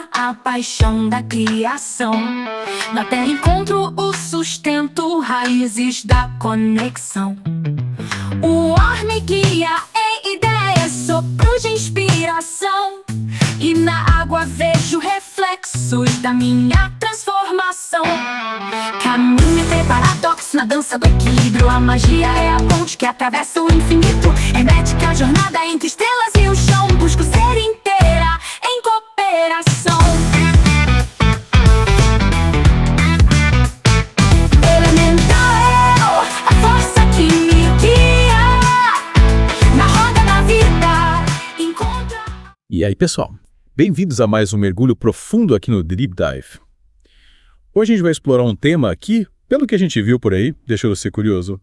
vida, a paixão da criação. Na terra encontro o sustento, raízes da conexão. O ar me guia em ideias, sopros de inspiração. E na água vejo reflexos da minha transformação. Caminho entre paradoxos na dança do equilíbrio. A magia é a ponte que atravessa o infinito. Hermética a jornada entre estrelas e o chão. Busco ser inteira em cooperação. Elemental, a força que me guia. Na roda da vida, encontra... E aí, pessoal? Bem-vindos a mais um mergulho profundo aqui no Deep Dive. Hoje a gente vai explorar um tema que, pelo que a gente viu por aí, deixou você curioso,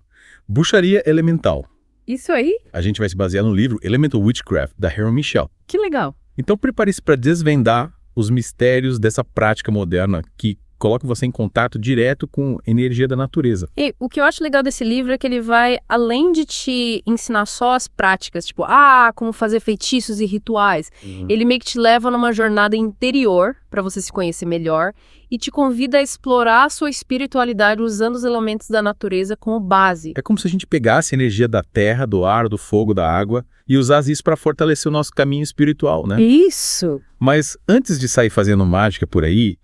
bruxaria elemental. Isso aí? A gente vai se basear no livro Elemental Witchcraft, da Helen Michel. Que legal. Então prepare-se para desvendar os mistérios dessa prática moderna que coloca você em contato direto com a energia da natureza. E o que eu acho legal desse livro é que ele vai, além de te ensinar só as práticas, tipo, como fazer feitiços e rituais, ele meio que te leva numa jornada interior para você se conhecer melhor e te convida a explorar a sua espiritualidade usando os elementos da natureza como base. É como se a gente pegasse a energia da terra, do ar, do fogo, da água e usasse isso para fortalecer o nosso caminho espiritual, né? Isso! Mas antes de sair fazendo mágica por aí,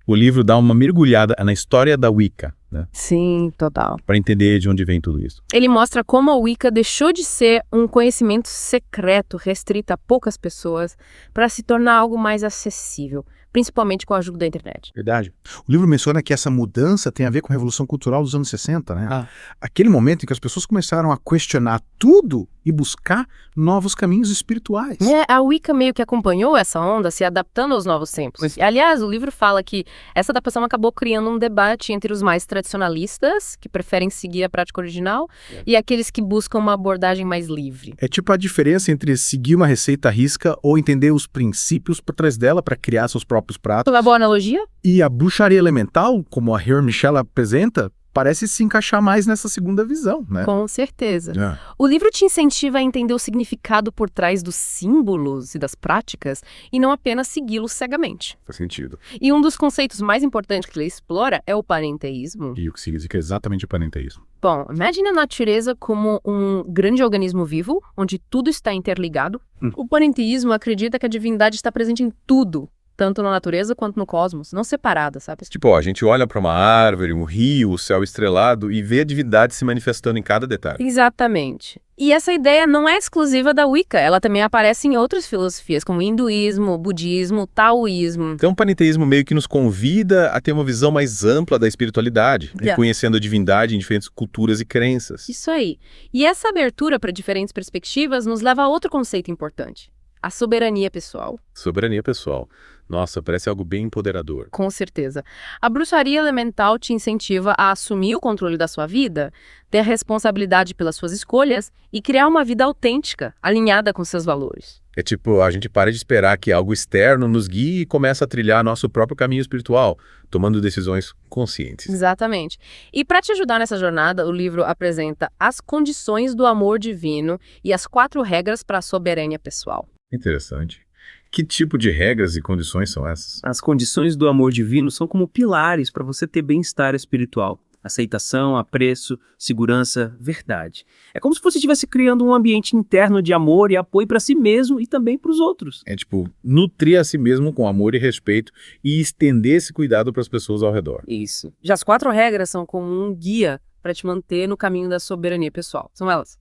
o livro dá uma mergulhada na história da Wicca, né? Sim, total. Para entender de onde vem tudo isso. Ele mostra como a Wicca deixou de ser um conhecimento secreto, restrito a poucas pessoas, para se tornar algo mais acessível, principalmente com a ajuda da internet. Verdade. O livro menciona que essa mudança tem a ver com a Revolução Cultural dos anos 60, né? Aquele momento em que as pessoas começaram a questionar tudo e buscar novos caminhos espirituais. A Wicca meio que acompanhou essa onda, se adaptando aos novos tempos. E, aliás, o livro fala que essa adaptação acabou criando um debate entre os mais tradicionalistas, que preferem seguir a prática original, e aqueles que buscam uma abordagem mais livre. É tipo a diferença entre seguir uma receita à risca ou entender os princípios por trás dela para criar seus próprios pratos. Uma boa analogia? E a bruxaria elemental, como a Helen Michel apresenta, parece se encaixar mais nessa segunda visão, né? Com certeza. O livro te incentiva a entender o significado por trás dos símbolos e das práticas e não apenas segui-los cegamente. Faz sentido. E um dos conceitos mais importantes que ele explora é o panenteísmo. E o que significa exatamente o panenteísmo? Bom, imagine a natureza como um grande organismo vivo, onde tudo está interligado. O panenteísmo acredita que a divindade está presente em tudo, tanto na natureza quanto no cosmos, não separada, sabe? Tipo, a gente olha para uma árvore, um rio, o céu estrelado e vê a divindade se manifestando em cada detalhe. Exatamente. E essa ideia não é exclusiva da Wicca, ela também aparece em outras filosofias, como hinduísmo, budismo, taoísmo. Então o panenteísmo meio que nos convida a ter uma visão mais ampla da espiritualidade, reconhecendo a divindade em diferentes culturas e crenças. Isso aí. E essa abertura para diferentes perspectivas nos leva a outro conceito importante. A soberania pessoal. Soberania pessoal. Nossa, parece algo bem empoderador. Com certeza. A bruxaria elemental te incentiva a assumir o controle da sua vida, ter responsabilidade pelas suas escolhas e criar uma vida autêntica, alinhada com seus valores. É tipo, a gente para de esperar que algo externo nos guie e começa a trilhar nosso próprio caminho espiritual, tomando decisões conscientes. Exatamente. E para te ajudar nessa jornada, o livro apresenta as condições do amor divino e as 4 regras para a soberania pessoal. Interessante. Que tipo de regras e condições são essas? As condições do amor divino são como pilares para você ter bem-estar espiritual. Aceitação, apreço, segurança, verdade. É como se você estivesse criando um ambiente interno de amor e apoio para si mesmo e também para os outros. É tipo, nutrir a si mesmo com amor e respeito e estender esse cuidado para as pessoas ao redor. Isso. Já as 4 regras são como um guia para te manter no caminho da soberania pessoal. São elas: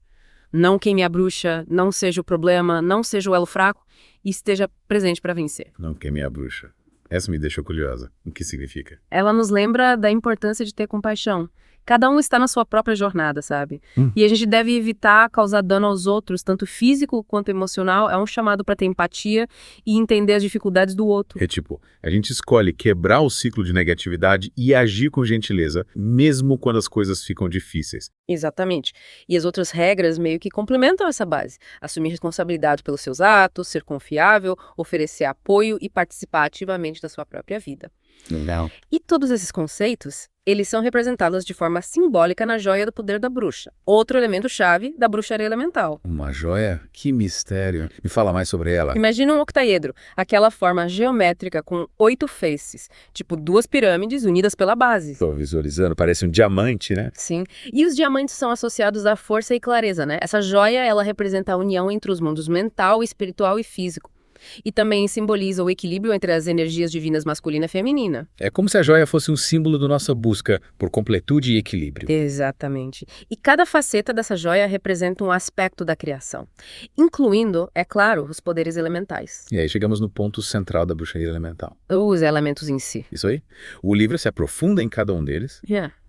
não queime a bruxa, não seja o problema, não seja o elo fraco e esteja presente para vencer. Não queime a bruxa. Essa me deixou curiosa. O que significa? Ela nos lembra da importância de ter compaixão. Cada um está na sua própria jornada, sabe? E a gente deve evitar causar dano aos outros, tanto físico quanto emocional. É um chamado para ter empatia e entender as dificuldades do outro. É tipo, a gente escolhe quebrar o ciclo de negatividade e agir com gentileza, mesmo quando as coisas ficam difíceis. Exatamente. E as outras regras meio que complementam essa base. Assumir responsabilidade pelos seus atos, ser confiável, oferecer apoio e participar ativamente da sua própria vida. Legal. E todos esses conceitos, eles são representados de forma simbólica na joia do poder da bruxa, outro elemento-chave da bruxaria elemental. Uma joia? Que mistério. Me fala mais sobre ela. Imagina um octaedro, aquela forma geométrica com 8 faces, tipo 2 pirâmides unidas pela base. Estou visualizando, parece um diamante, né? Sim, e os diamantes são associados à força e clareza, né? Essa joia, ela representa a união entre os mundos mental, espiritual e físico. E também simboliza o equilíbrio entre as energias divinas masculina e feminina. É como se a joia fosse um símbolo da nossa busca por completude e equilíbrio. Exatamente. E cada faceta dessa joia representa um aspecto da criação, incluindo, é claro, os poderes elementais. E aí chegamos no ponto central da bruxaria elemental. Os elementos em si. Isso aí. O livro se aprofunda em cada um deles.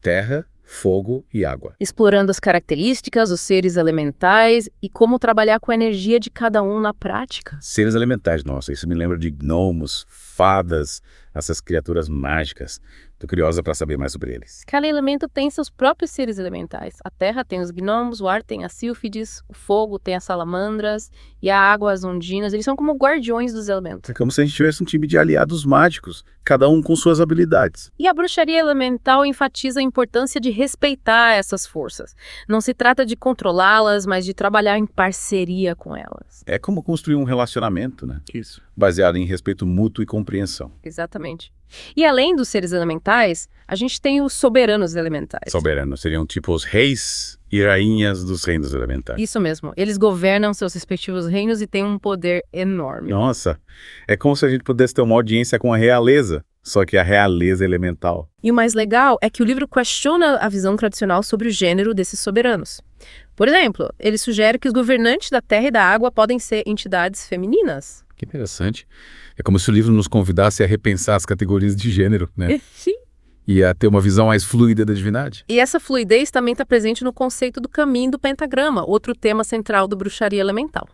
Terra, fogo e água. Explorando as características, os seres elementais e como trabalhar com a energia de cada um na prática. Seres elementais, nossa, isso me lembra de gnomos, fadas, essas criaturas mágicas. Tô curiosa para saber mais sobre eles. Cada elemento tem seus próprios seres elementais. A terra tem os gnomos, o ar tem as sílfides, o fogo tem as salamandras e a água as ondinas. Eles são como guardiões dos elementos. É como se a gente tivesse um time de aliados mágicos, cada um com suas habilidades. E a bruxaria elemental enfatiza a importância de respeitar essas forças. Não se trata de controlá-las, mas de trabalhar em parceria com elas. É como construir um relacionamento, né? Isso. Baseado em respeito mútuo e compreensão. Exatamente. E além dos seres elementais, a gente tem os soberanos elementais. Soberanos seriam tipo os reis e rainhas dos reinos elementais. Isso mesmo. Eles governam seus respectivos reinos e têm um poder enorme. Nossa, é como se a gente pudesse ter uma audiência com a realeza, só que a realeza elemental. E o mais legal é que o livro questiona a visão tradicional sobre o gênero desses soberanos. Por exemplo, ele sugere que os governantes da terra e da água podem ser entidades femininas. Que interessante. É como se o livro nos convidasse a repensar as categorias de gênero, né? Sim. E a ter uma visão mais fluida da divindade. E essa fluidez também está presente no conceito do caminho do pentagrama, outro tema central do bruxaria elemental.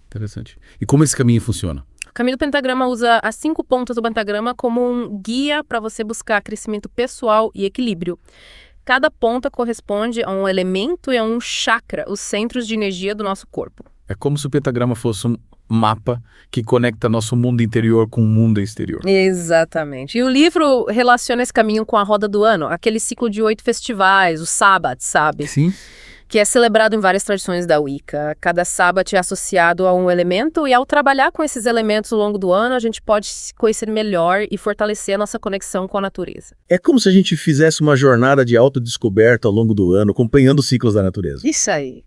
Interessante. E como esse caminho funciona? O caminho do pentagrama usa as 5 pontas do pentagrama como um guia para você buscar crescimento pessoal e equilíbrio. Cada ponta corresponde a um elemento e a um chakra, os centros de energia do nosso corpo. É como se o pentagrama fosse um mapa que conecta nosso mundo interior com o mundo exterior. Exatamente. E o livro relaciona esse caminho com a roda do ano, aquele ciclo de 8 festivais, o Sabbath, sabe? Sim. Que é celebrado em várias tradições da Wicca. Cada Sabbath é associado a um elemento e ao trabalhar com esses elementos ao longo do ano, a gente pode se conhecer melhor e fortalecer a nossa conexão com a natureza. É como se a gente fizesse uma jornada de autodescoberta ao longo do ano, acompanhando os ciclos da natureza. Isso aí.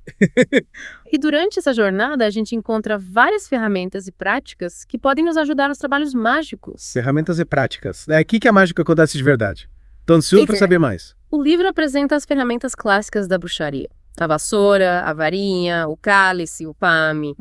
E durante essa jornada, a gente encontra várias ferramentas e práticas que podem nos ajudar nos trabalhos mágicos. Ferramentas e práticas. É aqui que a mágica acontece de verdade. Tô ansioso para saber mais. O livro apresenta as ferramentas clássicas da bruxaria. A vassoura, a varinha, o cálice, o pame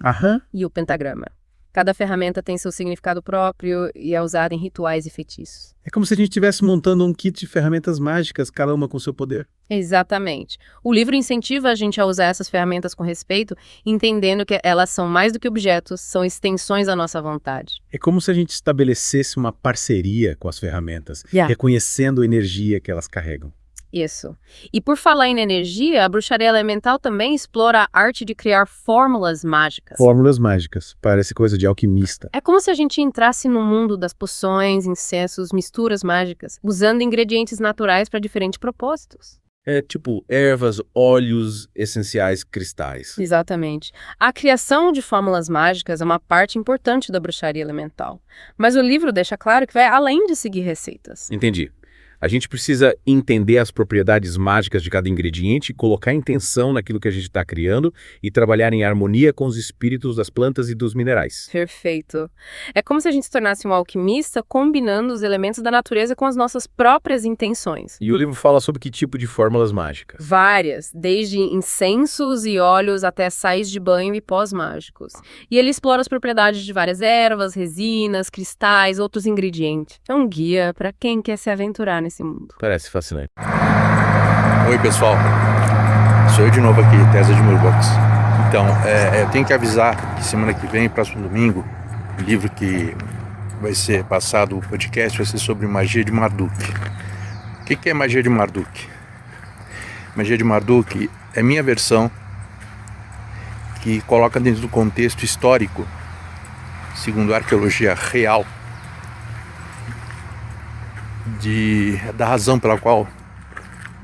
e o pentagrama. Cada ferramenta tem seu significado próprio e é usada em rituais e feitiços. É como se a gente estivesse montando um kit de ferramentas mágicas, cada uma com seu poder. Exatamente. O livro incentiva a gente a usar essas ferramentas com respeito, entendendo que elas são mais do que objetos, são extensões da nossa vontade. É como se a gente estabelecesse uma parceria com as ferramentas, reconhecendo a energia que elas carregam. Isso. E por falar em energia, a bruxaria elemental também explora a arte de criar fórmulas mágicas. Fórmulas mágicas. Parece coisa de alquimista. É como se a gente entrasse no mundo das poções, incensos, misturas mágicas, usando ingredientes naturais para diferentes propósitos. É tipo ervas, óleos, essenciais, cristais. Exatamente. A criação de fórmulas mágicas é uma parte importante da bruxaria elemental. Mas o livro deixa claro que vai além de seguir receitas. Entendi. A gente precisa entender as propriedades mágicas de cada ingrediente, colocar intenção naquilo que a gente está criando e trabalhar em harmonia com os espíritos das plantas e dos minerais. Perfeito. É como se a gente se tornasse um alquimista combinando os elementos da natureza com as nossas próprias intenções. E o livro fala sobre que tipo de fórmulas mágicas? Várias, desde incensos e óleos até sais de banho e pós mágicos. E ele explora as propriedades de várias ervas, resinas, cristais, outros ingredientes. É um guia para quem quer se aventurar nesse mundo. Parece fascinante. Oi, pessoal. Sou eu de novo aqui, Tesa de Murbox. Então, eu tenho que avisar que semana que vem, próximo domingo, o livro que vai ser passado, o podcast, vai ser sobre magia de Marduk. O que é magia de Marduk? Magia de Marduk é minha versão que coloca dentro do contexto histórico, segundo a arqueologia real, da razão pela qual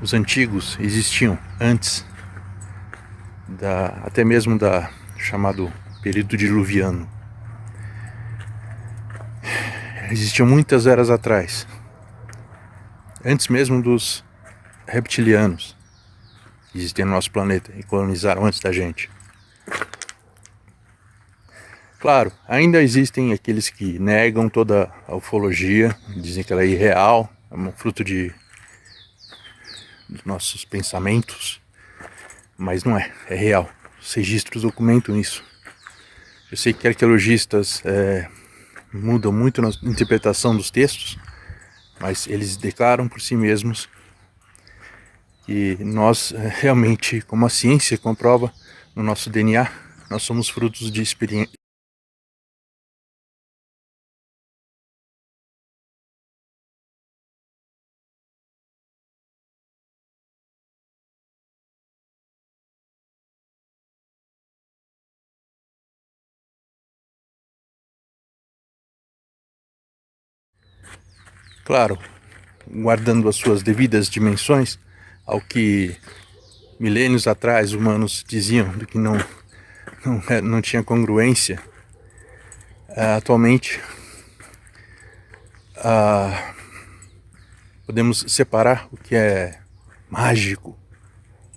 os antigos existiam antes até mesmo da chamado período diluviano. Existiam muitas eras atrás, antes mesmo dos reptilianos que existiam no nosso planeta e colonizaram antes da gente. Claro, ainda existem aqueles que negam toda a ufologia, dizem que ela é irreal, é um fruto dos nossos pensamentos, mas não é real. Os registros documentam isso. Eu sei que arqueologistas mudam muito na interpretação dos textos, mas eles declaram por si mesmos que nós realmente, como a ciência comprova no nosso DNA, nós somos frutos de experiência. Claro, guardando as suas devidas dimensões ao que milênios atrás humanos diziam do que não tinha congruência. Atualmente podemos separar o que é mágico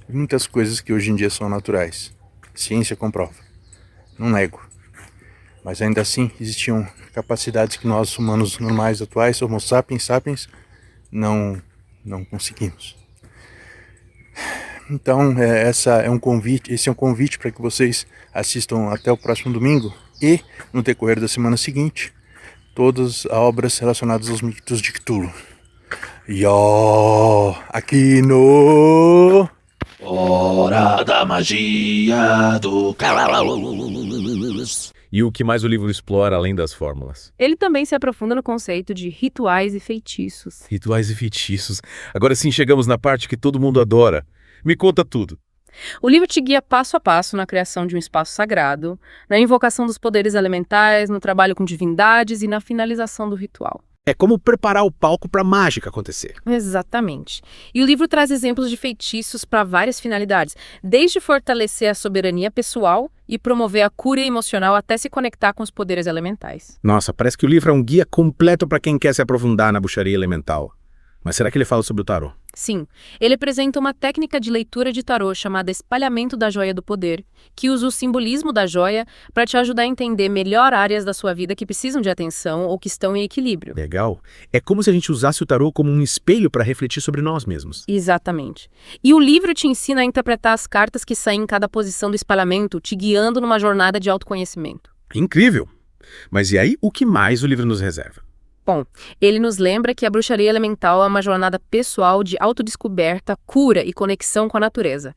e muitas coisas que hoje em dia são naturais. A ciência comprova, não nego. Mas ainda assim existiam capacidades que nós, humanos normais atuais, Homo sapiens sapiens, não conseguimos. Então, esse é um convite para que vocês assistam até o próximo domingo e, no decorrer da semana seguinte, todas as obras relacionadas aos mitos de Cthulhu. Aqui no... Hora da magia do E o que mais o livro explora além das fórmulas? Ele também se aprofunda no conceito de rituais e feitiços. Rituais e feitiços. Agora sim chegamos na parte que todo mundo adora. Me conta tudo. O livro te guia passo a passo na criação de um espaço sagrado, na invocação dos poderes elementais, no trabalho com divindades e na finalização do ritual. É como preparar o palco para a mágica acontecer. Exatamente. E o livro traz exemplos de feitiços para várias finalidades, desde fortalecer a soberania pessoal e promover a cura emocional até se conectar com os poderes elementais. Nossa, parece que o livro é um guia completo para quem quer se aprofundar na bruxaria elemental. Mas será que ele fala sobre o tarô? Sim, ele apresenta uma técnica de leitura de tarô chamada espalhamento da joia do poder, que usa o simbolismo da joia para te ajudar a entender melhor áreas da sua vida que precisam de atenção ou que estão em equilíbrio. Legal. É como se a gente usasse o tarô como um espelho para refletir sobre nós mesmos. Exatamente. E o livro te ensina a interpretar as cartas que saem em cada posição do espalhamento, te guiando numa jornada de autoconhecimento. Incrível! Mas e aí, o que mais o livro nos reserva? Bom, ele nos lembra que a bruxaria elemental é uma jornada pessoal de autodescoberta, cura e conexão com a natureza.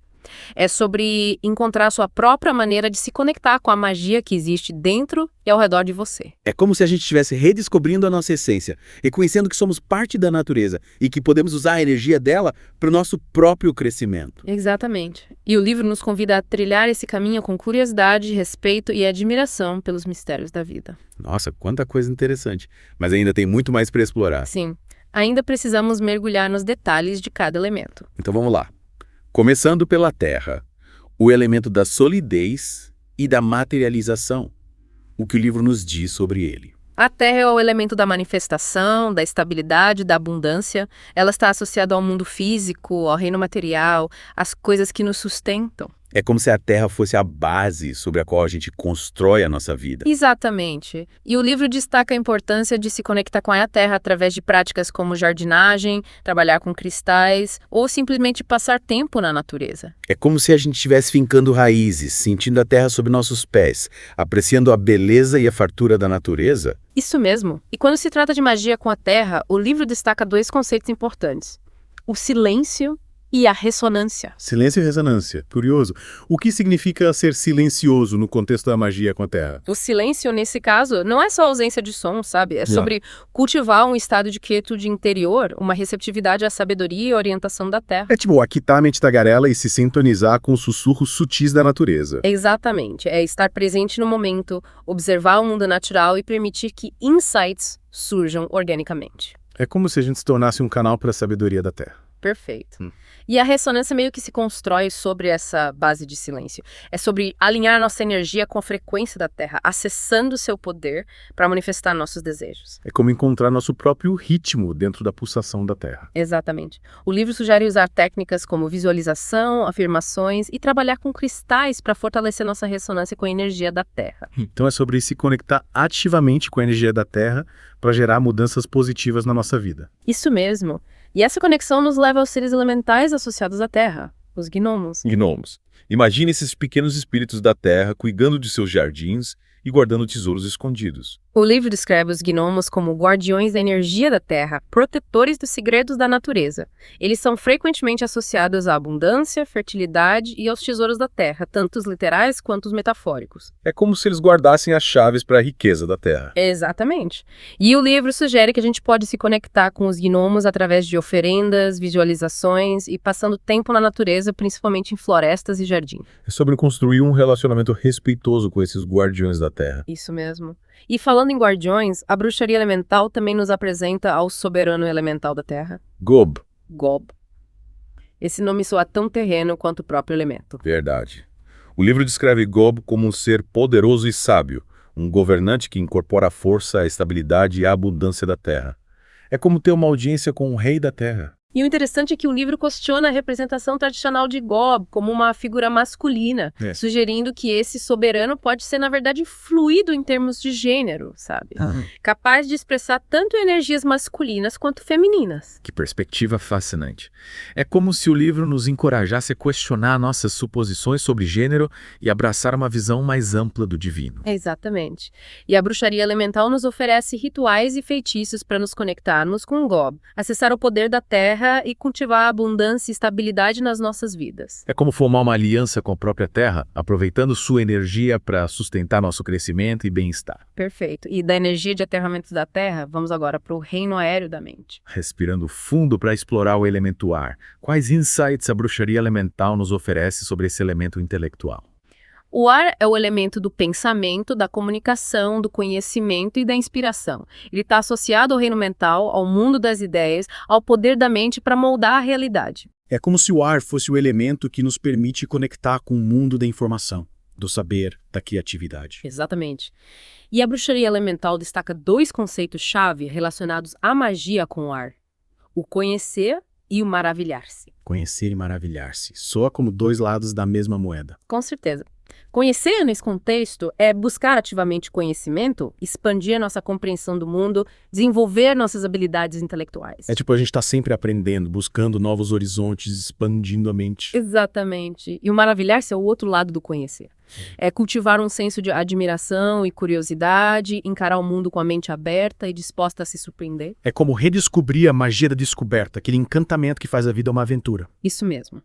É sobre encontrar a sua própria maneira de se conectar com a magia que existe dentro e ao redor de você. É como se a gente estivesse redescobrindo a nossa essência, reconhecendo que somos parte da natureza e que podemos usar a energia dela para o nosso próprio crescimento. Exatamente. E o livro nos convida a trilhar esse caminho com curiosidade, respeito e admiração pelos mistérios da vida. Nossa, quanta coisa interessante. Mas ainda tem muito mais para explorar. Sim, ainda precisamos mergulhar nos detalhes de cada elemento. Então vamos lá. Começando pela terra, o elemento da solidez e da materialização, o que o livro nos diz sobre ele. A terra é o elemento da manifestação, da estabilidade, da abundância. Ela está associada ao mundo físico, ao reino material, às coisas que nos sustentam. É como se a terra fosse a base sobre a qual a gente constrói a nossa vida. Exatamente. E o livro destaca a importância de se conectar com a terra através de práticas como jardinagem, trabalhar com cristais ou simplesmente passar tempo na natureza. É como se a gente estivesse fincando raízes, sentindo a terra sob nossos pés, apreciando a beleza e a fartura da natureza. Isso mesmo. E quando se trata de magia com a terra, o livro destaca dois conceitos importantes: o silêncio e a ressonância. Silêncio e ressonância. Curioso. O que significa ser silencioso no contexto da magia com a Terra? O silêncio, nesse caso, não é só ausência de som, sabe? É sobre cultivar um estado de quietude interior, uma receptividade à sabedoria e orientação da Terra. É tipo aquitar a mente tagarela e se sintonizar com os sussurros sutis da natureza. Exatamente. É estar presente no momento, observar o mundo natural e permitir que insights surjam organicamente. É como se a gente se tornasse um canal para a sabedoria da Terra. Perfeito. E a ressonância meio que se constrói sobre essa base de silêncio. É sobre alinhar nossa energia com a frequência da Terra, acessando seu poder para manifestar nossos desejos. É como encontrar nosso próprio ritmo dentro da pulsação da Terra. Exatamente. O livro sugere usar técnicas como visualização, afirmações e trabalhar com cristais para fortalecer nossa ressonância com a energia da Terra. Então é sobre se conectar ativamente com a energia da Terra para gerar mudanças positivas na nossa vida. Isso mesmo. E essa conexão nos leva aos seres elementais associados à Terra, os gnomos. Gnomos. Imagine esses pequenos espíritos da terra cuidando de seus jardins e guardando tesouros escondidos. O livro descreve os gnomos como guardiões da energia da Terra, protetores dos segredos da natureza. Eles são frequentemente associados à abundância, fertilidade e aos tesouros da Terra, tanto os literais quanto os metafóricos. É como se eles guardassem as chaves para a riqueza da terra. Exatamente. E o livro sugere que a gente pode se conectar com os gnomos através de oferendas, visualizações e passando tempo na natureza, principalmente em florestas e jardins. É sobre construir um relacionamento respeitoso com esses guardiões da terra. Isso mesmo. E falando em guardiões, a bruxaria elemental também nos apresenta ao soberano elemental da Terra, Gob. Gob. Esse nome soa tão terreno quanto o próprio elemento. Verdade. O livro descreve Gob como um ser poderoso e sábio, um governante que incorpora a força, a estabilidade e a abundância da terra. É como ter uma audiência com o rei da terra. E o interessante é que o livro questiona a representação tradicional de Gob como uma figura masculina, sugerindo que esse soberano pode ser, na verdade, fluido em termos de gênero, sabe? Capaz de expressar tanto energias masculinas quanto femininas. Que perspectiva fascinante. É como se o livro nos encorajasse a questionar nossas suposições sobre gênero e abraçar uma visão mais ampla do divino. Exatamente. E a bruxaria elemental nos oferece rituais e feitiços para nos conectarmos com Gob, acessar o poder da terra e cultivar a abundância e estabilidade nas nossas vidas. É como formar uma aliança com a própria terra, aproveitando sua energia para sustentar nosso crescimento e bem-estar. Perfeito. E da energia de aterramento da terra, vamos agora para o reino aéreo da mente. Respirando fundo para explorar o elemento ar. Quais insights a bruxaria elemental nos oferece sobre esse elemento intelectual? O ar é o elemento do pensamento, da comunicação, do conhecimento e da inspiração. Ele está associado ao reino mental, ao mundo das ideias, ao poder da mente para moldar a realidade. É como se o ar fosse o elemento que nos permite conectar com o mundo da informação, do saber, da criatividade. Exatamente. E a bruxaria elemental destaca 2 conceitos-chave relacionados à magia com o ar: o conhecer e o maravilhar-se. Conhecer e maravilhar-se. Soa como 2 lados da mesma moeda. Com certeza. Conhecer nesse contexto é buscar ativamente conhecimento, expandir nossa compreensão do mundo, desenvolver nossas habilidades intelectuais. É tipo a gente tá sempre aprendendo, buscando novos horizontes, expandindo a mente. Exatamente. E o maravilhar-se é o outro lado do conhecer. É cultivar um senso de admiração e curiosidade, encarar o mundo com a mente aberta e disposta a se surpreender. É como redescobrir a magia da descoberta, aquele encantamento que faz a vida uma aventura. Isso mesmo.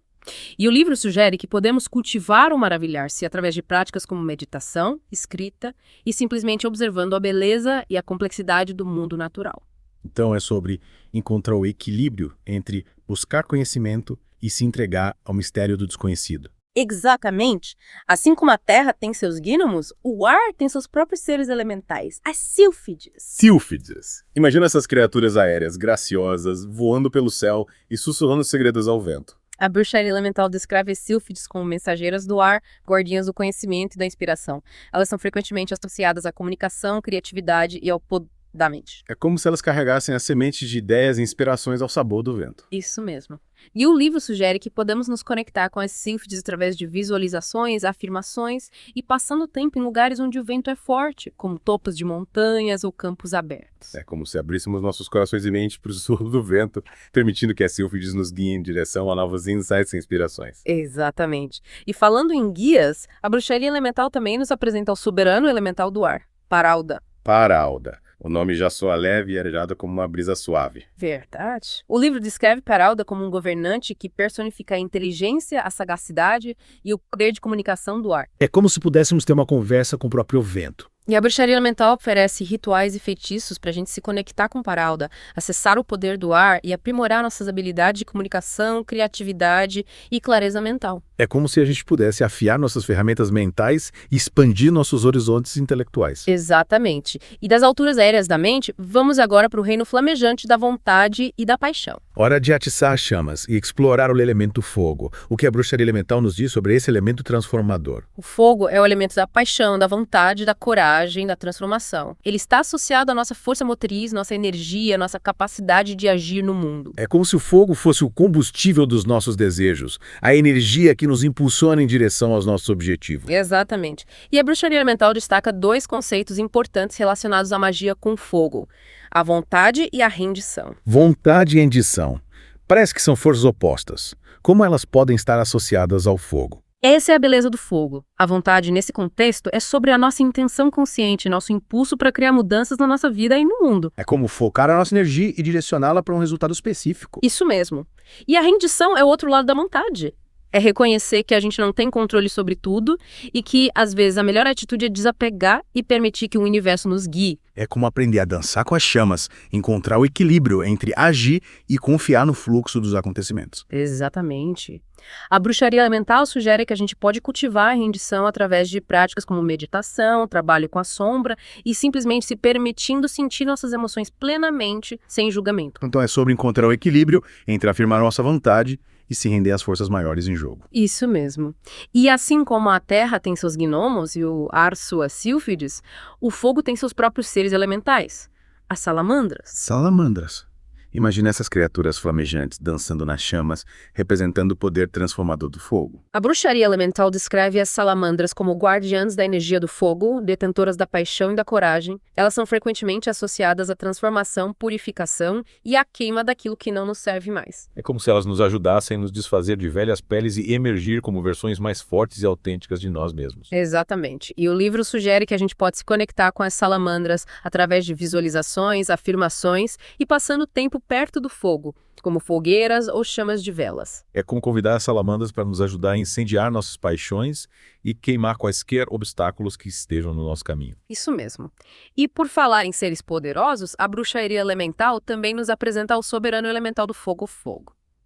E o livro sugere que podemos cultivar o maravilhar-se através de práticas como meditação, escrita e simplesmente observando a beleza e a complexidade do mundo natural. Então é sobre encontrar o equilíbrio entre buscar conhecimento e se entregar ao mistério do desconhecido. Exatamente. Assim como a terra tem seus gnomos, o ar tem seus próprios seres elementais, as sílfides. Sílfides. Imagina essas criaturas aéreas graciosas, voando pelo céu e sussurrando segredos ao vento. A bruxaria elemental descreve as sílfides como mensageiras do ar, guardiãs do conhecimento e da inspiração. Elas são frequentemente associadas à comunicação, criatividade e ao poder da mente. É como se elas carregassem as sementes de ideias e inspirações ao sabor do vento. Isso mesmo. E o livro sugere que podemos nos conectar com as sílfides através de visualizações, afirmações e passando tempo em lugares onde o vento é forte, como topos de montanhas ou campos abertos. É como se abríssemos nossos corações e mente para o sussurro do vento, permitindo que as sílfides nos guiem em direção a novos insights e inspirações. Exatamente. E falando em guias, a bruxaria elemental também nos apresenta o soberano elemental do ar, Paralda. Paralda. O nome já soa leve e arejado como uma brisa suave. Verdade. O livro descreve Paralda como um governante que personifica a inteligência, a sagacidade e o poder de comunicação do ar. É como se pudéssemos ter uma conversa com o próprio vento. E a bruxaria elemental oferece rituais e feitiços para a gente se conectar com Paralda, acessar o poder do ar e aprimorar nossas habilidades de comunicação, criatividade e clareza mental. É como se a gente pudesse afiar nossas ferramentas mentais e expandir nossos horizontes intelectuais. Exatamente. E das alturas aéreas da mente, vamos agora para o reino flamejante da vontade e da paixão. Hora de atiçar as chamas e explorar o elemento fogo. O que a bruxaria elemental nos diz sobre esse elemento transformador? O fogo é o elemento da paixão, da vontade, da coragem, da transformação. Ele está associado à nossa força motriz, nossa energia, nossa capacidade de agir no mundo. É como se o fogo fosse o combustível dos nossos desejos, a energia que nos impulsiona em direção aos nossos objetivos. Exatamente. E a bruxaria elemental destaca 2 conceitos importantes relacionados à magia com fogo: a vontade e a rendição. Vontade e rendição. Parece que são forças opostas. Como elas podem estar associadas ao fogo? Essa é a beleza do fogo. A vontade, nesse contexto, é sobre a nossa intenção consciente, nosso impulso para criar mudanças na nossa vida e no mundo. É como focar a nossa energia e direcioná-la para um resultado específico. Isso mesmo. E a rendição é o outro lado da vontade. É reconhecer que a gente não tem controle sobre tudo e que, às vezes, a melhor atitude é desapegar e permitir que o universo nos guie. É como aprender a dançar com as chamas, encontrar o equilíbrio entre agir e confiar no fluxo dos acontecimentos. Exatamente. A bruxaria elemental sugere que a gente pode cultivar a rendição através de práticas como meditação, trabalho com a sombra e simplesmente se permitindo sentir nossas emoções plenamente, sem julgamento. Então é sobre encontrar o equilíbrio entre afirmar nossa vontade e se render às forças maiores em jogo. Isso mesmo. E assim como a terra tem seus gnomos e o ar suas sílfides, o fogo tem seus próprios seres elementais, as salamandras. Salamandras. Imagina essas criaturas flamejantes dançando nas chamas, representando o poder transformador do fogo. A bruxaria elemental descreve as salamandras como guardiãs da energia do fogo, detentoras da paixão e da coragem. Elas são frequentemente associadas à transformação, purificação e à queima daquilo que não nos serve mais. É como se elas nos ajudassem a nos desfazer de velhas peles e emergir como versões mais fortes e autênticas de nós mesmos. Exatamente. E o livro sugere que a gente pode se conectar com as salamandras através de visualizações, afirmações e passando tempo perto do fogo, como fogueiras ou chamas de velas. É como convidar as salamandras para nos ajudar a incendiar nossas paixões e queimar quaisquer obstáculos que estejam no nosso caminho. Isso mesmo. E por falar em seres poderosos, a bruxaria elemental também nos apresenta o soberano elemental do fogo,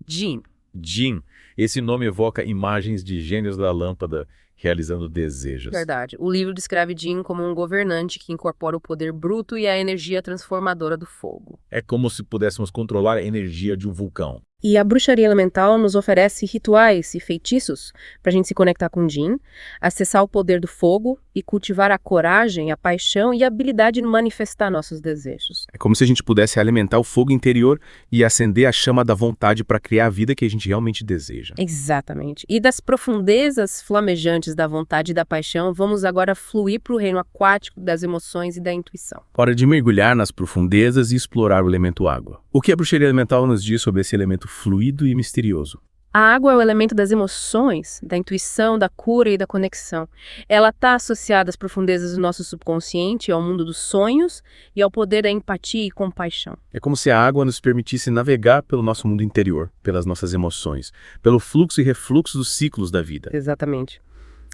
Jin. Jin, esse nome evoca imagens de gênios da lâmpada realizando desejos. Verdade. O livro descreve Jin como um governante que incorpora o poder bruto e a energia transformadora do fogo. É como se pudéssemos controlar a energia de um vulcão. E a bruxaria elemental nos oferece rituais e feitiços para a gente se conectar com Jin, acessar o poder do fogo e cultivar a coragem, a paixão e a habilidade de manifestar nossos desejos. É como se a gente pudesse alimentar o fogo interior e acender a chama da vontade para criar a vida que a gente realmente deseja. Exatamente. E das profundezas flamejantes da vontade e da paixão, vamos agora fluir para o reino aquático das emoções e da intuição. Hora de mergulhar nas profundezas e explorar o elemento água. O que a bruxaria elemental nos diz sobre esse elemento fluido e misterioso? A água é o elemento das emoções, da intuição, da cura e da conexão. Ela está associada às profundezas do nosso subconsciente, ao mundo dos sonhos e ao poder da empatia e compaixão. É como se a água nos permitisse navegar pelo nosso mundo interior, pelas nossas emoções, pelo fluxo e refluxo dos ciclos da vida. Exatamente.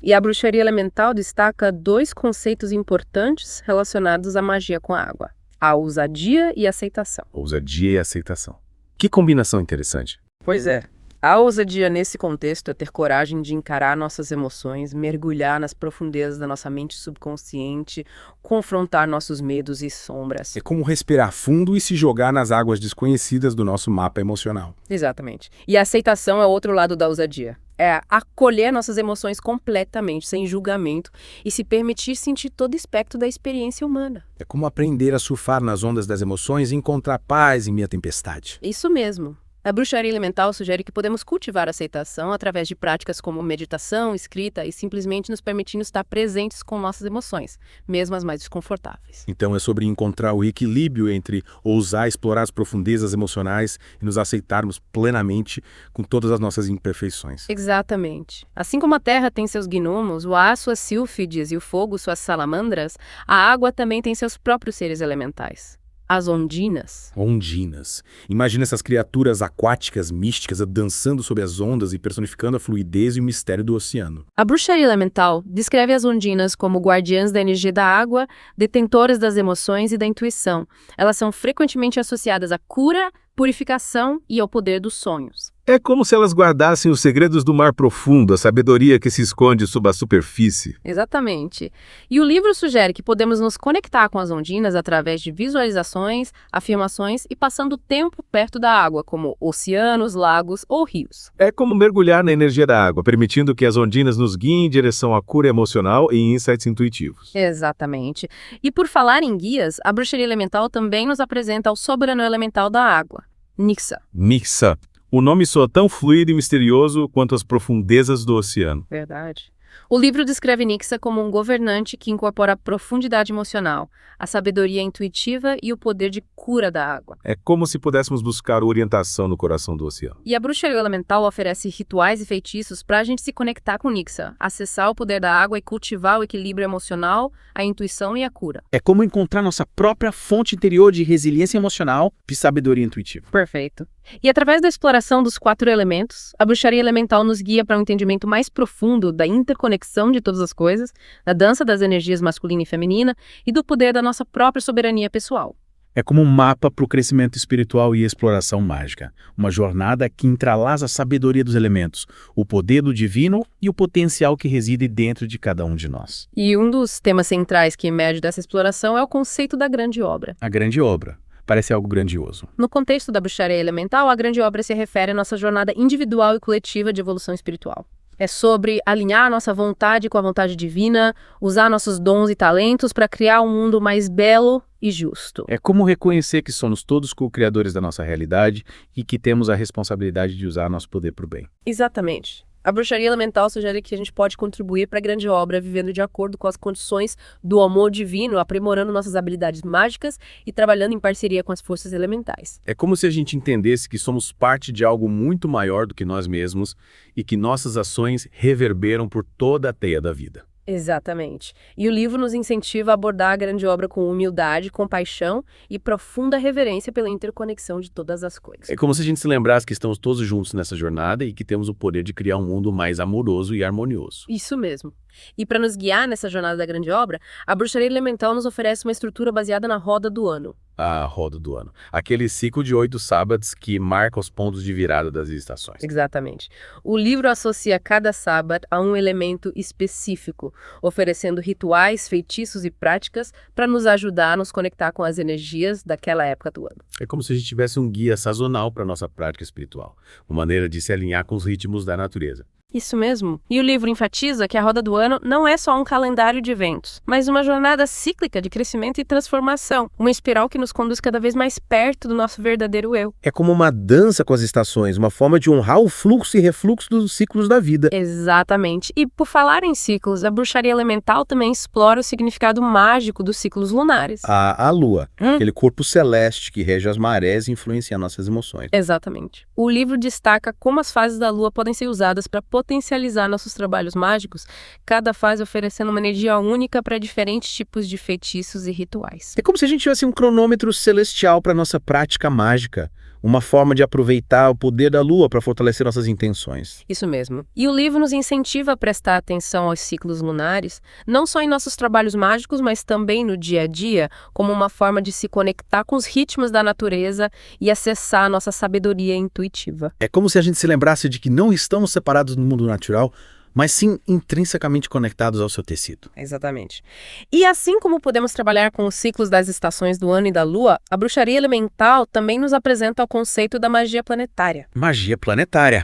E a bruxaria elemental destaca 2 conceitos importantes relacionados à magia com a água: a ousadia e a aceitação. Ousadia e aceitação. Que combinação interessante. Pois é. A ousadia nesse contexto é ter coragem de encarar nossas emoções, mergulhar nas profundezas da nossa mente subconsciente, confrontar nossos medos e sombras. É como respirar fundo e se jogar nas águas desconhecidas do nosso mapa emocional. Exatamente. E a aceitação é o outro lado da ousadia. É acolher nossas emoções completamente, sem julgamento, e se permitir sentir todo aspecto da experiência humana. É como aprender a surfar nas ondas das emoções e encontrar paz em meia tempestade. Isso mesmo. A bruxaria elemental sugere que podemos cultivar a aceitação através de práticas como meditação, escrita e simplesmente nos permitindo estar presentes com nossas emoções, mesmo as mais desconfortáveis. Então é sobre encontrar o equilíbrio entre ousar explorar as profundezas emocionais e nos aceitarmos plenamente com todas as nossas imperfeições. Exatamente. Assim como a terra tem seus gnomos, o ar suas sílfides e o fogo suas salamandras, a água também tem seus próprios seres elementais. As ondinas. Ondinas. Imagina essas criaturas aquáticas místicas dançando sob as ondas e personificando a fluidez e o mistério do oceano. A bruxaria elemental descreve as ondinas como guardiãs da energia da água, detentoras das emoções e da intuição. Elas são frequentemente associadas à cura, purificação e ao poder dos sonhos. É como se elas guardassem os segredos do mar profundo, a sabedoria que se esconde sob a superfície. Exatamente. E o livro sugere que podemos nos conectar com as ondinas através de visualizações, afirmações e passando tempo perto da água, como oceanos, lagos ou rios. É como mergulhar na energia da água, permitindo que as ondinas nos guiem em direção à cura emocional e insights intuitivos. Exatamente. E por falar em guias, a bruxaria elemental também nos apresenta o soberano elemental da água, Nixa. Nixa. O nome soa tão fluido e misterioso quanto as profundezas do oceano. Verdade. O livro descreve Nixa como um governante que incorpora a profundidade emocional, a sabedoria intuitiva e o poder de cura da água. É como se pudéssemos buscar orientação no coração do oceano. E a bruxaria elemental oferece rituais e feitiços para a gente se conectar com Nixa, acessar o poder da água e cultivar o equilíbrio emocional, a intuição e a cura. É como encontrar nossa própria fonte interior de resiliência emocional e sabedoria intuitiva. Perfeito. E através da exploração dos 4 elementos, a bruxaria elemental nos guia para um entendimento mais profundo da interconexão de todas as coisas, da dança das energias masculina e feminina e do poder da nossa própria soberania pessoal. É como um mapa para o crescimento espiritual e exploração mágica. Uma jornada que entrelaça a sabedoria dos elementos, o poder do divino e o potencial que reside dentro de cada um de nós. E um dos temas centrais que emerge dessa exploração é o conceito da grande obra. A grande obra. Parece algo grandioso. No contexto da bruxaria elemental, a grande obra se refere à nossa jornada individual e coletiva de evolução espiritual. É sobre alinhar a nossa vontade com a vontade divina, usar nossos dons e talentos para criar um mundo mais belo e justo. É como reconhecer que somos todos co-criadores da nossa realidade e que temos a responsabilidade de usar nosso poder para o bem. Exatamente. A bruxaria elemental sugere que a gente pode contribuir para a grande obra vivendo de acordo com as condições do amor divino, aprimorando nossas habilidades mágicas e trabalhando em parceria com as forças elementais. É como se a gente entendesse que somos parte de algo muito maior do que nós mesmos e que nossas ações reverberam por toda a teia da vida. Exatamente. E o livro nos incentiva a abordar a grande obra com humildade, compaixão e profunda reverência pela interconexão de todas as coisas. É como se a gente se lembrasse que estamos todos juntos nessa jornada e que temos o poder de criar um mundo mais amoroso e harmonioso. Isso mesmo. E para nos guiar nessa jornada da grande obra, a bruxaria elemental nos oferece uma estrutura baseada na roda do ano. A roda do ano. Aquele ciclo de 8 sábados que marca os pontos de virada das estações. Exatamente. O livro associa cada sábado a um elemento específico, oferecendo rituais, feitiços e práticas para nos ajudar a nos conectar com as energias daquela época do ano. É como se a gente tivesse um guia sazonal para a nossa prática espiritual, uma maneira de se alinhar com os ritmos da natureza. Isso mesmo. E o livro enfatiza que a roda do ano não é só um calendário de eventos, mas uma jornada cíclica de crescimento e transformação, uma espiral que nos conduz cada vez mais perto do nosso verdadeiro eu. É como uma dança com as estações, uma forma de honrar o fluxo e refluxo dos ciclos da vida. Exatamente. E por falar em ciclos, a bruxaria elemental também explora o significado mágico dos ciclos lunares. A lua, aquele corpo celeste que rege as marés e influencia nossas emoções. Exatamente. O livro destaca como as fases da lua podem ser usadas para potencializar nossos trabalhos mágicos, cada fase oferecendo uma energia única para diferentes tipos de feitiços e rituais. É como se a gente tivesse um cronômetro celestial para nossa prática mágica, uma forma de aproveitar o poder da lua para fortalecer nossas intenções. Isso mesmo. E o livro nos incentiva a prestar atenção aos ciclos lunares, não só em nossos trabalhos mágicos, mas também no dia a dia, como uma forma de se conectar com os ritmos da natureza e acessar a nossa sabedoria intuitiva. É como se a gente se lembrasse de que não estamos separados no mundo natural, mas sim intrinsecamente conectados ao seu tecido. Exatamente. E assim como podemos trabalhar com os ciclos das estações do ano e da lua, a bruxaria elemental também nos apresenta o conceito da magia planetária. Magia planetária.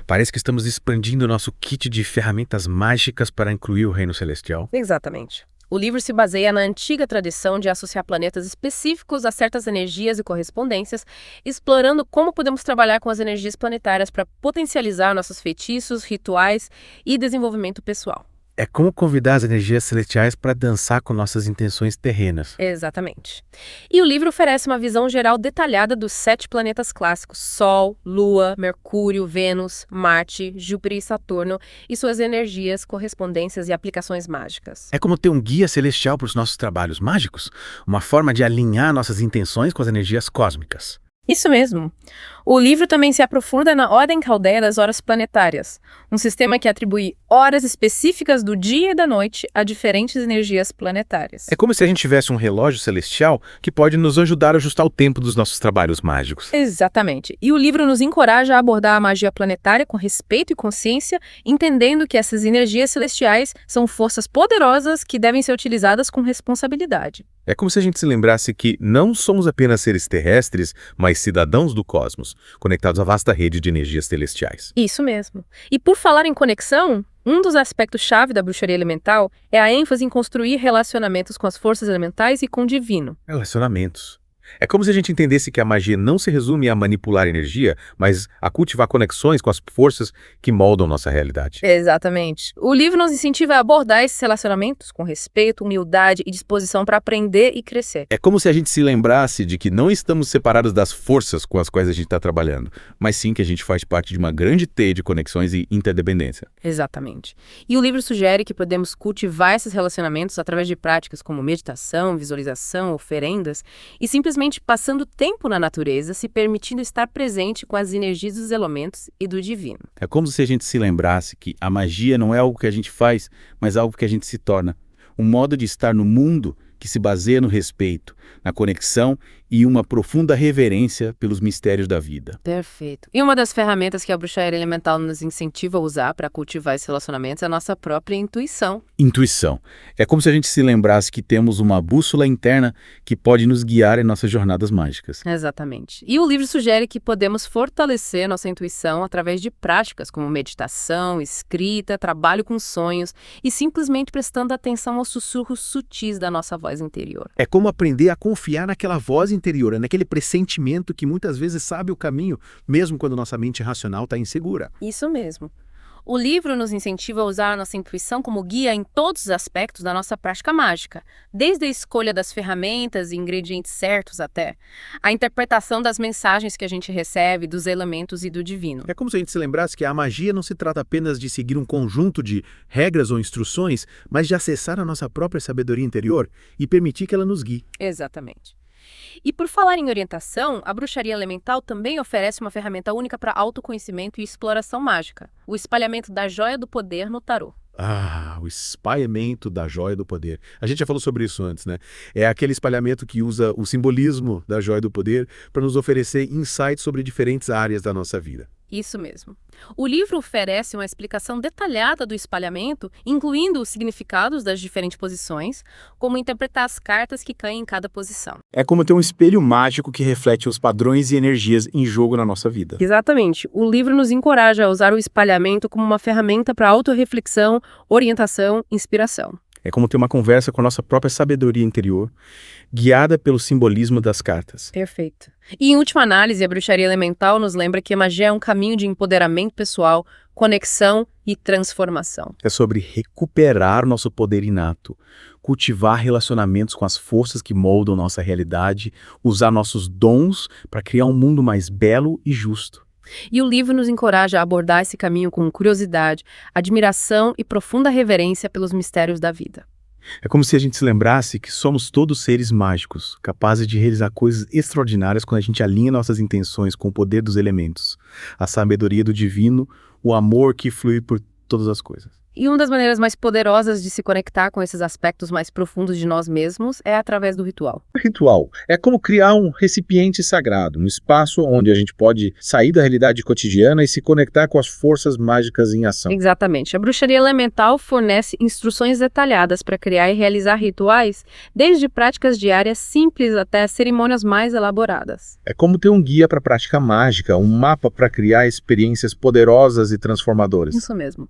Parece que estamos expandindo nosso kit de ferramentas mágicas para incluir o reino celestial. Exatamente. O livro se baseia na antiga tradição de associar planetas específicos a certas energias e correspondências, explorando como podemos trabalhar com as energias planetárias para potencializar nossos feitiços, rituais e desenvolvimento pessoal. É como convidar as energias celestiais para dançar com nossas intenções terrenas. Exatamente. E o livro oferece uma visão geral detalhada dos 7 planetas clássicos: Sol, Lua, Mercúrio, Vênus, Marte, Júpiter e Saturno, e suas energias, correspondências e aplicações mágicas. É como ter um guia celestial para os nossos trabalhos mágicos, uma forma de alinhar nossas intenções com as energias cósmicas. Isso mesmo. O livro também se aprofunda na ordem caldeia das horas planetárias, um sistema que atribui horas específicas do dia e da noite a diferentes energias planetárias. É como se a gente tivesse um relógio celestial que pode nos ajudar a ajustar o tempo dos nossos trabalhos mágicos. Exatamente. E o livro nos encoraja a abordar a magia planetária com respeito e consciência, entendendo que essas energias celestiais são forças poderosas que devem ser utilizadas com responsabilidade. É como se a gente se lembrasse que não somos apenas seres terrestres, mas cidadãos do cosmos, conectados à vasta rede de energias celestiais. Isso mesmo. E por falar em conexão, um dos aspectos-chave da bruxaria elemental é a ênfase em construir relacionamentos com as forças elementais e com o divino. Relacionamentos. É como se a gente entendesse que a magia não se resume a manipular energia, mas a cultivar conexões com as forças que moldam nossa realidade. Exatamente. O livro nos incentiva a abordar esses relacionamentos com respeito, humildade e disposição para aprender e crescer. É como se a gente se lembrasse de que não estamos separados das forças com as quais a gente está trabalhando, mas sim que a gente faz parte de uma grande teia de conexões e interdependência. Exatamente. E o livro sugere que podemos cultivar esses relacionamentos através de práticas como meditação, visualização, oferendas e simplesmente passando tempo na natureza, se permitindo estar presente com as energias dos elementos e do divino. É como se a gente se lembrasse que a magia não é algo que a gente faz, mas algo que a gente se torna. Um modo de estar no mundo que se baseia no respeito, na conexão e uma profunda reverência pelos mistérios da vida. Perfeito. E uma das ferramentas que a bruxaria elemental nos incentiva a usar para cultivar esses relacionamentos é a nossa própria intuição. Intuição. É como se a gente se lembrasse que temos uma bússola interna que pode nos guiar em nossas jornadas mágicas. Exatamente. E o livro sugere que podemos fortalecer nossa intuição através de práticas como meditação, escrita, trabalho com sonhos e simplesmente prestando atenção aos sussurros sutis da nossa voz interior. É como aprender a confiar naquela voz interior, naquele pressentimento que muitas vezes sabe o caminho, mesmo quando nossa mente racional está insegura. Isso mesmo. O livro nos incentiva a usar a nossa intuição como guia em todos os aspectos da nossa prática mágica, desde a escolha das ferramentas e ingredientes certos até a interpretação das mensagens que a gente recebe, dos elementos e do divino. É como se a gente se lembrasse que a magia não se trata apenas de seguir um conjunto de regras ou instruções, mas de acessar a nossa própria sabedoria interior e permitir que ela nos guie. Exatamente. E por falar em orientação, a bruxaria elemental também oferece uma ferramenta única para autoconhecimento e exploração mágica, o espalhamento da joia do poder no tarô. Ah, o espalhamento da joia do poder. A gente já falou sobre isso antes, né? É aquele espalhamento que usa o simbolismo da joia do poder para nos oferecer insights sobre diferentes áreas da nossa vida. Isso mesmo. O livro oferece uma explicação detalhada do espalhamento, incluindo os significados das diferentes posições, como interpretar as cartas que caem em cada posição. É como ter um espelho mágico que reflete os padrões e energias em jogo na nossa vida. Exatamente. O livro nos encoraja a usar o espalhamento como uma ferramenta para autorreflexão, orientação e inspiração. É como ter uma conversa com a nossa própria sabedoria interior, guiada pelo simbolismo das cartas. Perfeito. E em última análise, a bruxaria elemental nos lembra que a magia é um caminho de empoderamento pessoal, conexão e transformação. É sobre recuperar nosso poder inato, cultivar relacionamentos com as forças que moldam nossa realidade, usar nossos dons para criar um mundo mais belo e justo. E o livro nos encoraja a abordar esse caminho com curiosidade, admiração e profunda reverência pelos mistérios da vida. É como se a gente se lembrasse que somos todos seres mágicos, capazes de realizar coisas extraordinárias quando a gente alinha nossas intenções com o poder dos elementos, a sabedoria do divino, o amor que flui por todas as coisas. E uma das maneiras mais poderosas de se conectar com esses aspectos mais profundos de nós mesmos é através do ritual. O ritual é como criar um recipiente sagrado, um espaço onde a gente pode sair da realidade cotidiana e se conectar com as forças mágicas em ação. Exatamente. A bruxaria elemental fornece instruções detalhadas para criar e realizar rituais, desde práticas diárias simples até cerimônias mais elaboradas. É como ter um guia para a prática mágica, um mapa para criar experiências poderosas e transformadoras. Isso mesmo.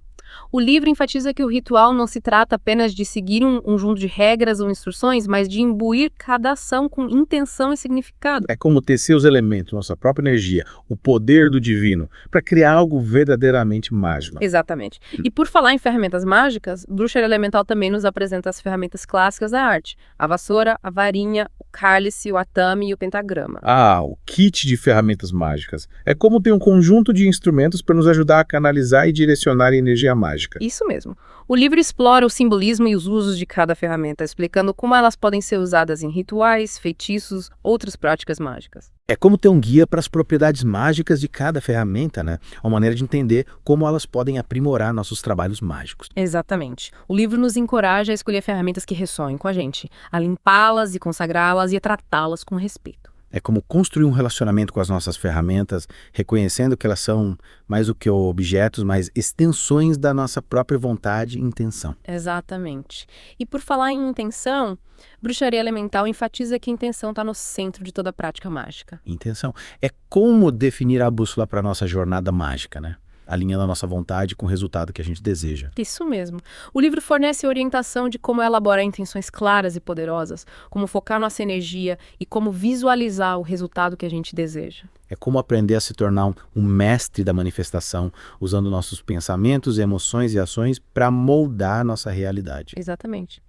O livro enfatiza que o ritual não se trata apenas de seguir um conjunto de regras ou instruções, mas de imbuir cada ação com intenção e significado. É como tecer os elementos, nossa própria energia, o poder do divino, para criar algo verdadeiramente mágico. Exatamente. E por falar em ferramentas mágicas, bruxaria elemental também nos apresenta as ferramentas clássicas da arte. A vassoura, a varinha, o cálice, o atame e o pentagrama. Ah, o kit de ferramentas mágicas. É como ter um conjunto de instrumentos para nos ajudar a canalizar e direcionar a energia mágica. Isso mesmo. O livro explora o simbolismo e os usos de cada ferramenta, explicando como elas podem ser usadas em rituais, feitiços, outras práticas mágicas. É como ter um guia para as propriedades mágicas de cada ferramenta, né? Uma maneira de entender como elas podem aprimorar nossos trabalhos mágicos. Exatamente. O livro nos encoraja a escolher ferramentas que ressoem com a gente, a limpá-las e consagrá-las e a tratá-las com respeito. É como construir um relacionamento com as nossas ferramentas, reconhecendo que elas são mais do que objetos, mas extensões da nossa própria vontade e intenção. Exatamente. E por falar em intenção, Bruxaria Elemental enfatiza que a intenção está no centro de toda prática mágica. Intenção. É como definir a bússola para a nossa jornada mágica, né? Alinhando a nossa vontade com o resultado que a gente deseja. Isso mesmo. O livro fornece orientação de como elaborar intenções claras e poderosas, como focar nossa energia e como visualizar o resultado que a gente deseja. É como aprender a se tornar um mestre da manifestação, usando nossos pensamentos, emoções e ações para moldar a nossa realidade. Exatamente.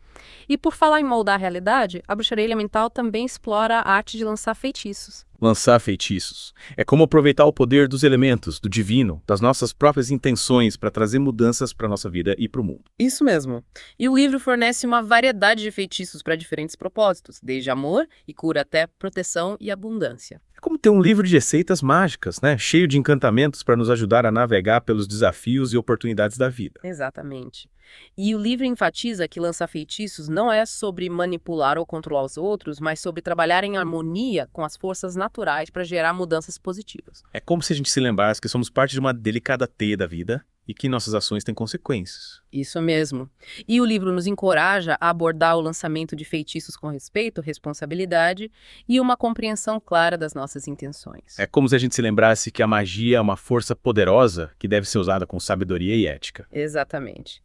E por falar em moldar a realidade, a Bruxaria Elemental também explora a arte de lançar feitiços. Lançar feitiços. É como aproveitar o poder dos elementos, do divino, das nossas próprias intenções para trazer mudanças para a nossa vida e para o mundo. Isso mesmo. E o livro fornece uma variedade de feitiços para diferentes propósitos, desde amor e cura até proteção e abundância. É como ter um livro de receitas mágicas, né? Cheio de encantamentos para nos ajudar a navegar pelos desafios e oportunidades da vida. Exatamente. E o livro enfatiza que lançar feitiços não é sobre manipular ou controlar os outros, mas sobre trabalhar em harmonia com as forças naturais para gerar mudanças positivas. É como se a gente se lembrasse que somos parte de uma delicada teia da vida e que nossas ações têm consequências. Isso mesmo. E o livro nos encoraja a abordar o lançamento de feitiços com respeito, responsabilidade e uma compreensão clara das nossas intenções. É como se a gente se lembrasse que a magia é uma força poderosa que deve ser usada com sabedoria e ética. Exatamente.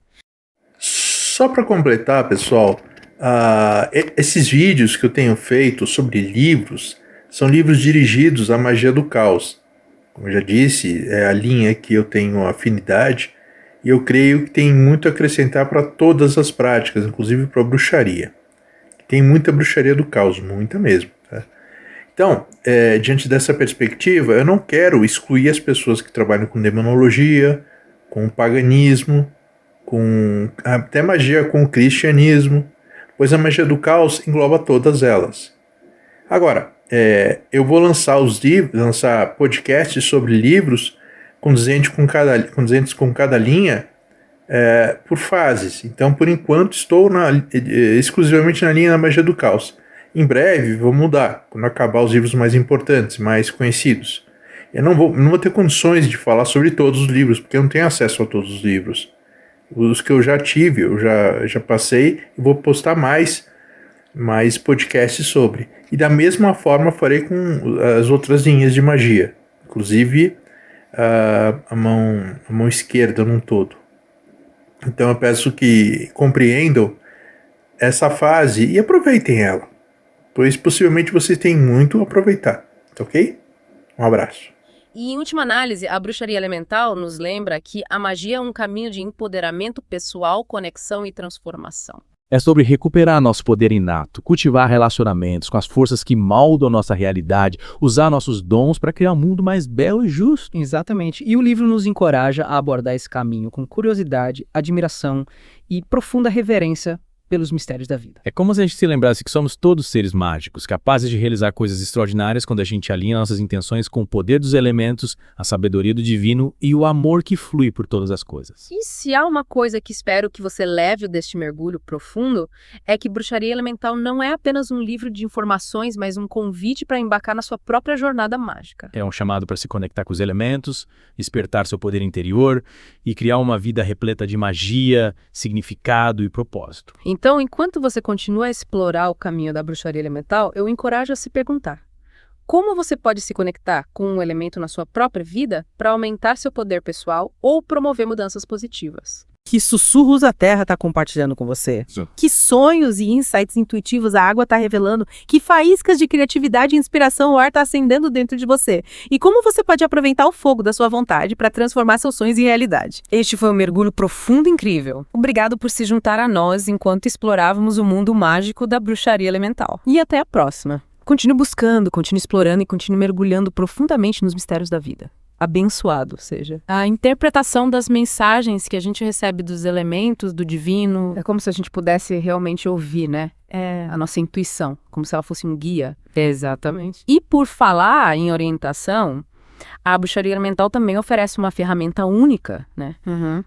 Só para completar, pessoal, esses vídeos que eu tenho feito sobre livros são livros dirigidos à magia do caos. Como eu já disse, é a linha que eu tenho afinidade e eu creio que tem muito a acrescentar para todas as práticas, inclusive para a bruxaria. Tem muita bruxaria do caos, muita mesmo. Tá? Então, diante dessa perspectiva, eu não quero excluir as pessoas que trabalham com demonologia, com paganismo, com até magia com o cristianismo, pois a magia do caos engloba todas elas. Agora, eu vou lançar podcasts sobre livros condizentes com cada linha por fases. Então, por enquanto, estou exclusivamente na linha da magia do caos. Em breve, vou mudar, quando acabar os livros mais importantes, mais conhecidos. Eu não vou ter condições de falar sobre todos os livros, porque eu não tenho acesso a todos os livros. Os que eu já tive, eu já passei e vou postar mais podcasts sobre. E da mesma forma farei com as outras linhas de magia, inclusive a mão esquerda num todo. Então eu peço que compreendam essa fase e aproveitem ela, pois possivelmente vocês têm muito a aproveitar, tá ok? Um abraço. E, em última análise, a bruxaria elemental nos lembra que a magia é um caminho de empoderamento pessoal, conexão e transformação. É sobre recuperar nosso poder inato, cultivar relacionamentos com as forças que moldam nossa realidade, usar nossos dons para criar um mundo mais belo e justo. Exatamente. E o livro nos encoraja a abordar esse caminho com curiosidade, admiração e profunda reverência pelos mistérios da vida. É como se a gente se lembrasse que somos todos seres mágicos, capazes de realizar coisas extraordinárias quando a gente alinha nossas intenções com o poder dos elementos, a sabedoria do divino e o amor que flui por todas as coisas. E se há uma coisa que espero que você leve deste mergulho profundo, é que Bruxaria Elemental não é apenas um livro de informações, mas um convite para embarcar na sua própria jornada mágica. É um chamado para se conectar com os elementos, despertar seu poder interior e criar uma vida repleta de magia, significado e propósito. Então, enquanto você continua a explorar o caminho da bruxaria elemental, eu encorajo a se perguntar: como você pode se conectar com um elemento na sua própria vida para aumentar seu poder pessoal ou promover mudanças positivas? Que sussurros a Terra está compartilhando com você? Sim. Que sonhos e insights intuitivos a água está revelando? Que faíscas de criatividade e inspiração o ar está acendendo dentro de você? E como você pode aproveitar o fogo da sua vontade para transformar seus sonhos em realidade? Este foi um mergulho profundo e incrível. Obrigado por se juntar a nós enquanto explorávamos o mundo mágico da bruxaria elemental. E até a próxima. Continue buscando, continue explorando e continue mergulhando profundamente nos mistérios da vida. abençoado seja. A interpretação das mensagens que a gente recebe dos elementos, do divino. É como se a gente pudesse realmente ouvir, né? A nossa intuição, como se ela fosse um guia. Exatamente. E por falar em orientação, a bruxaria elemental também oferece uma ferramenta única, né?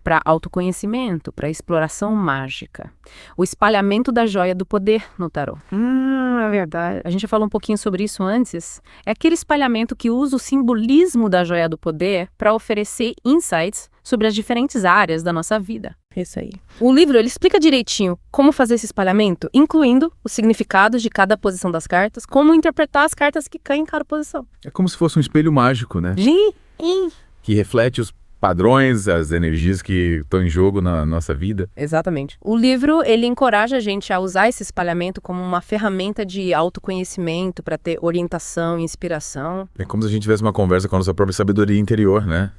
Para autoconhecimento, para exploração mágica. O espalhamento da joia do poder no tarô. É verdade. A gente já falou um pouquinho sobre isso antes. É aquele espalhamento que usa o simbolismo da joia do poder para oferecer insights sobre as diferentes áreas da nossa vida. Isso aí. O livro ele explica direitinho como fazer esse espalhamento, incluindo os significados de cada posição das cartas, como interpretar as cartas que caem em cada posição. É como se fosse um espelho mágico, né? Que reflete os padrões, as energias que estão em jogo na nossa vida. Exatamente. O livro, ele encoraja a gente a usar esse espalhamento como uma ferramenta de autoconhecimento para ter orientação e inspiração. É como se a gente tivesse uma conversa com a nossa própria sabedoria interior, né?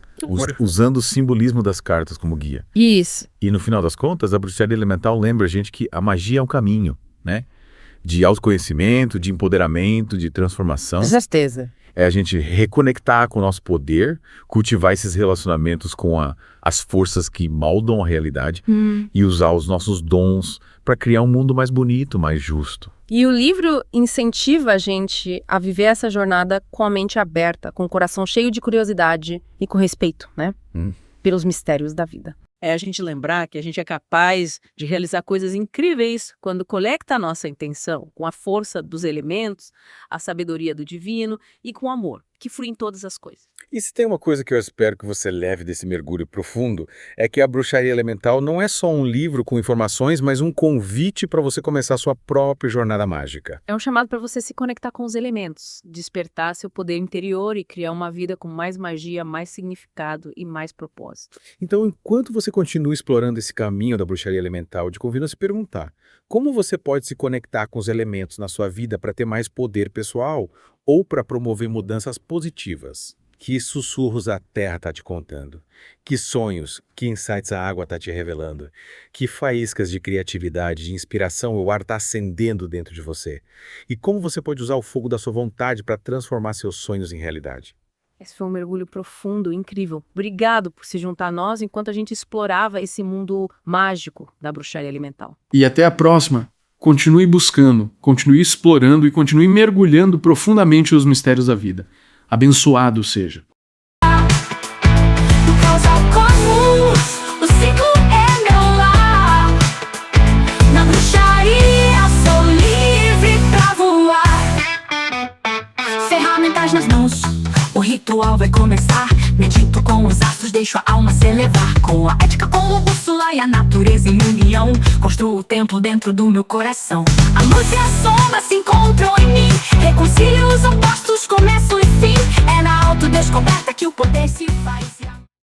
Usando o simbolismo das cartas como guia. Isso. E no final das contas, a bruxaria elemental lembra a gente que a magia é um caminho, né? De autoconhecimento, de empoderamento, de transformação. Com certeza. É a gente reconectar com o nosso poder, cultivar esses relacionamentos com as forças que moldam a realidade e usar os nossos dons para criar um mundo mais bonito, mais justo. E o livro incentiva a gente a viver essa jornada com a mente aberta, com o coração cheio de curiosidade e com respeito, né? Pelos mistérios da vida. É a gente lembrar que a gente é capaz de realizar coisas incríveis quando conecta a nossa intenção com a força dos elementos, a sabedoria do divino e com o amor, que flui em todas as coisas. E se tem uma coisa que eu espero que você leve desse mergulho profundo, é que a bruxaria elemental não é só um livro com informações, mas um convite para você começar a sua própria jornada mágica. É um chamado para você se conectar com os elementos, despertar seu poder interior e criar uma vida com mais magia, mais significado e mais propósito. Então, enquanto você continua explorando esse caminho da bruxaria elemental, eu te convido a se perguntar: como você pode se conectar com os elementos na sua vida para ter mais poder pessoal ou para promover mudanças positivas? Que sussurros a terra está te contando? Que sonhos, que insights a água está te revelando? Que faíscas de criatividade, de inspiração o ar está acendendo dentro de você? E como você pode usar o fogo da sua vontade para transformar seus sonhos em realidade? Esse foi um mergulho profundo, incrível. Obrigado por se juntar a nós enquanto a gente explorava esse mundo mágico da bruxaria elemental. E até a próxima. Continue buscando, continue explorando e continue mergulhando profundamente os mistérios da vida. Abençoado seja. No caos comuns, o ciclo é meu lar. Na bruxaria sou livre pra voar. Ferramentas nas mãos, o ritual vai começar. Medito com os astros, deixo a alma se elevar. Com a ética como bússola e a natureza em união, construo o templo dentro do meu coração. A luz e a sombra se encontram em mim, reconcilio os opostos, começo e fim. É na autodescoberta que o poder se faz.